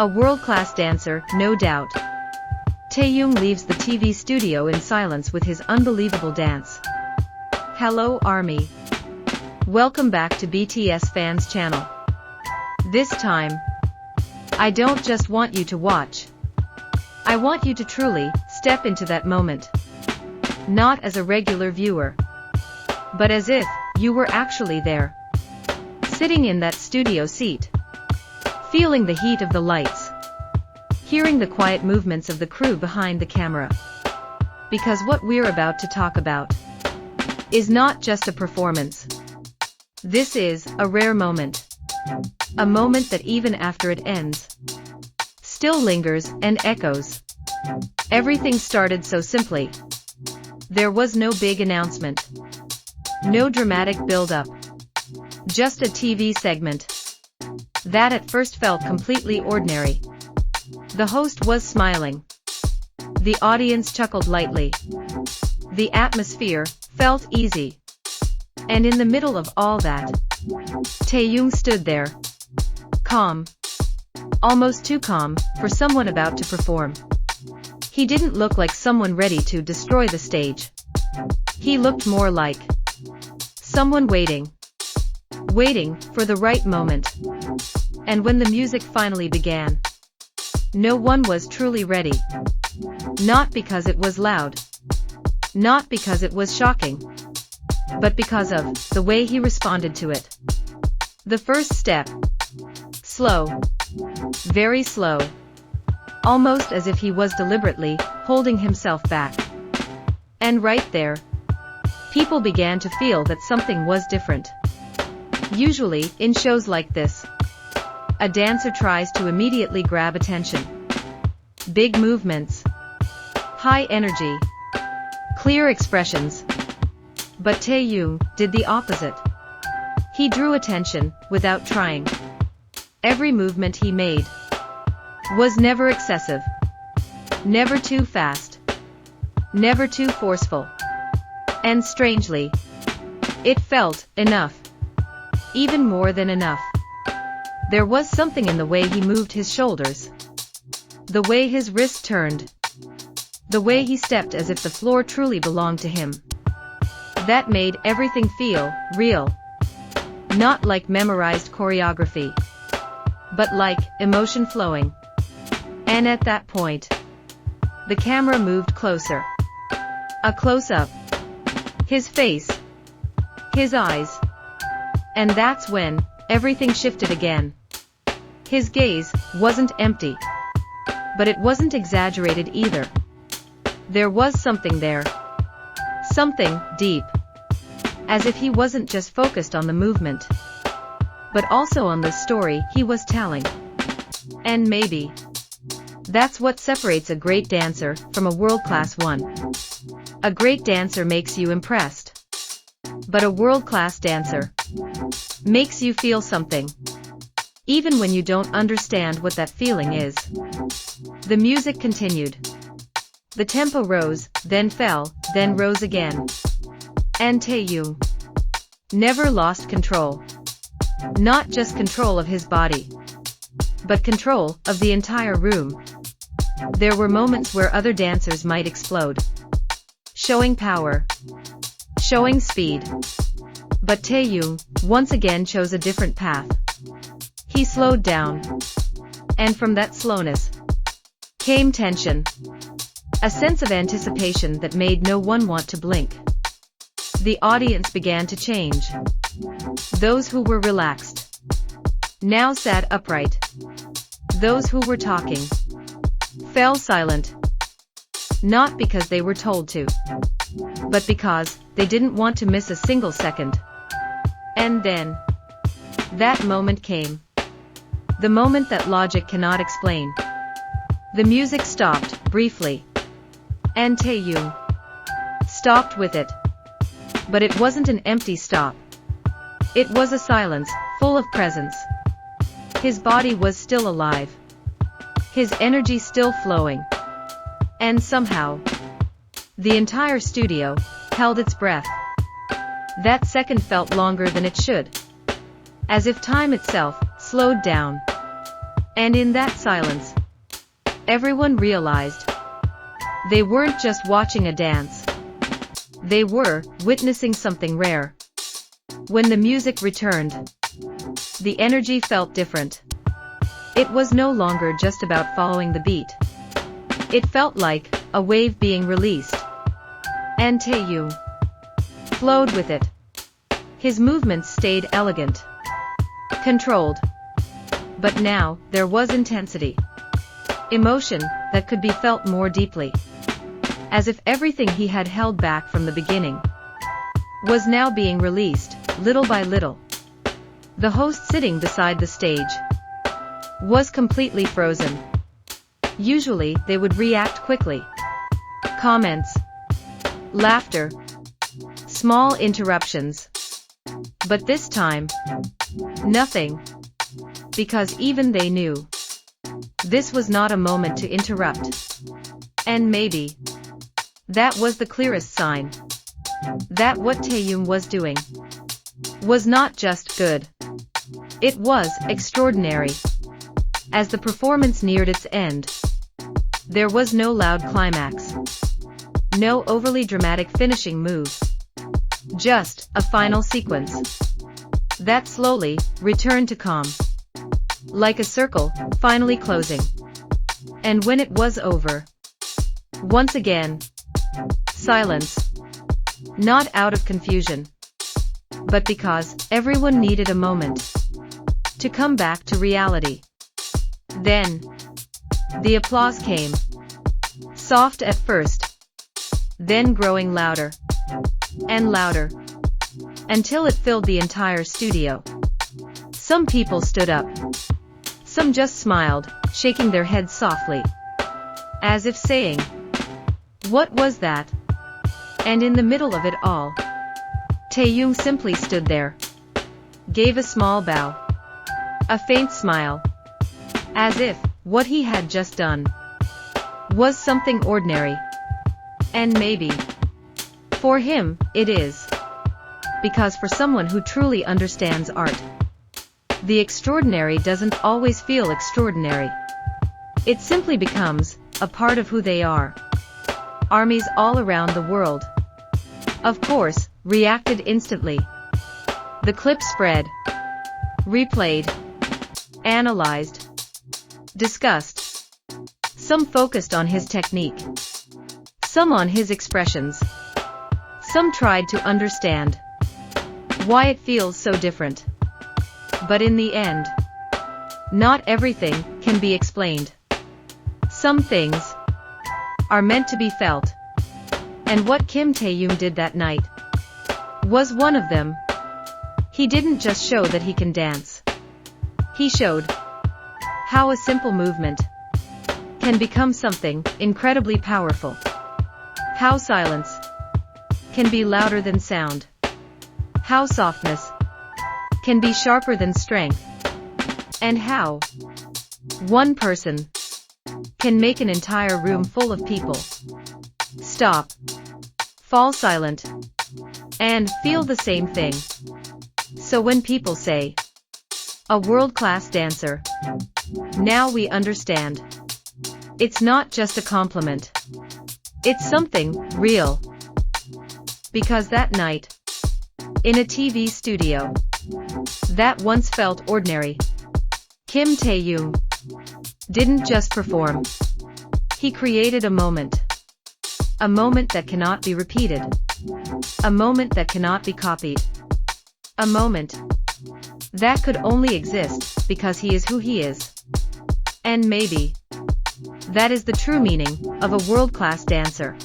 A world-class dancer, no doubt. Taehyung leaves the TV studio in silence with his unbelievable dance. Hello ARMY. Welcome back to BTS Fans Channel. This time, I don't just want you to watch. I want you to truly step into that moment. Not as a regular viewer, but as if you were actually there. Sitting in that studio seat. Feeling the heat of the lights. Hearing the quiet movements of the crew behind the camera. Because what we're about to talk about is not just a performance. This is a rare moment. A moment that even after it ends, still lingers and echoes. Everything started so simply. There was no big announcement. No dramatic build-up. Just a TV segment that at first felt completely ordinary. The host was smiling. The audience chuckled lightly. The atmosphere felt easy. And in the middle of all that, Taehyung stood there. Calm. Almost too calm for someone about to perform. He didn't look like someone ready to destroy the stage. He looked more like someone waiting. Waiting for the right moment. And when the music finally began, no one was truly ready. Not because it was loud. Not because it was shocking. But because of the way he responded to it. The first step. Slow. Very slow. Almost as if he was deliberately holding himself back. And right there, people began to feel that something was different. Usually, in shows like this, a dancer tries to immediately grab attention. Big movements. High energy. Clear expressions. But Taehyung did the opposite. He drew attention without trying. Every movement he made was never excessive. Never too fast. Never too forceful. And strangely, it felt enough. Even more than enough. There was something in the way he moved his shoulders. The way his wrist turned. The way he stepped as if the floor truly belonged to him. That made everything feel real. Not like memorized choreography, but like emotion flowing. And at that point, the camera moved closer. A close-up. His face. His eyes. And that's when everything shifted again. His gaze wasn't empty. But it wasn't exaggerated either. There was something there. Something deep. As if he wasn't just focused on the movement, but also on the story he was telling. And maybe that's what separates a great dancer from a world-class one. A great dancer makes you impressed. But a world-class dancer makes you feel something. Even when you don't understand what that feeling is. The music continued. The tempo rose, then fell, then rose again. And Taehyung never lost control. Not just control of his body, but control of the entire room. There were moments where other dancers might explode. Showing power. Showing speed. But Taehyung once again chose a different path. He slowed down. And from that slowness came tension. A sense of anticipation that made no one want to blink. The audience began to change. Those who were relaxed now sat upright. Those who were talking fell silent. Not because they were told to, but because they didn't want to miss a single second. And then, that moment came. The moment that logic cannot explain. The music stopped, briefly. And Taehyung stopped with it. But it wasn't an empty stop. It was a silence, full of presence. His body was still alive. His energy still flowing. And somehow, the entire studio held its breath. That second felt longer than it should. As if time itself slowed down. And in that silence, everyone realized they weren't just watching a dance. They were witnessing something rare. When the music returned, the energy felt different. It was no longer just about following the beat. It felt like a wave being released. And Taehyung flowed with it. His movements stayed elegant, controlled. But now, there was intensity. Emotion that could be felt more deeply. As if everything he had held back from the beginning was now being released, little by little. The host sitting beside the stage was completely frozen. Usually, they would react quickly. Comments, laughter, small interruptions. But this time, nothing. Because even they knew this was not a moment to interrupt. And maybe that was the clearest sign that what Taehyung was doing was not just good. It was extraordinary. As the performance neared its end, there was no loud climax, no overly dramatic finishing move, just a final sequence that slowly returned to calm, like a circle finally closing. And when it was over, once again, silence. Not out of confusion, but because everyone needed a moment to come back to reality. Then, the applause came. Soft at first, then growing louder and louder, until it filled the entire studio. Some people stood up. Some just smiled, shaking their heads softly, as if saying, "What was that?" And in the middle of it all, Taehyung simply stood there, gave a small bow, a faint smile, as if what he had just done was something ordinary. And maybe, for him, it is. Because for someone who truly understands art, the extraordinary doesn't always feel extraordinary. It simply becomes a part of who they are. Armies all around the world, of course, reacted instantly. The clip spread, replayed, analyzed, discussed. Some focused on his technique, some on his expressions. Some tried to understand why it feels so different. But in the end, not everything can be explained. Some things are meant to be felt. And what Kim Taehyung did that night was one of them. He didn't just show that he can dance. He showed how a simple movement can become something incredibly powerful. How silence can be louder than sound. How softness can be sharper than strength. And how one person can make an entire room full of people stop, fall silent, and feel the same thing. So when people say, "A world-class dancer," now we understand. It's not just a compliment. It's something real. Because that night, in a TV studio that once felt ordinary, Kim Taehyung didn't just perform. He created a moment that cannot be repeated, a moment that cannot be copied, a moment that could only exist because he is who he is. And maybe that is the true meaning of a world-class dancer.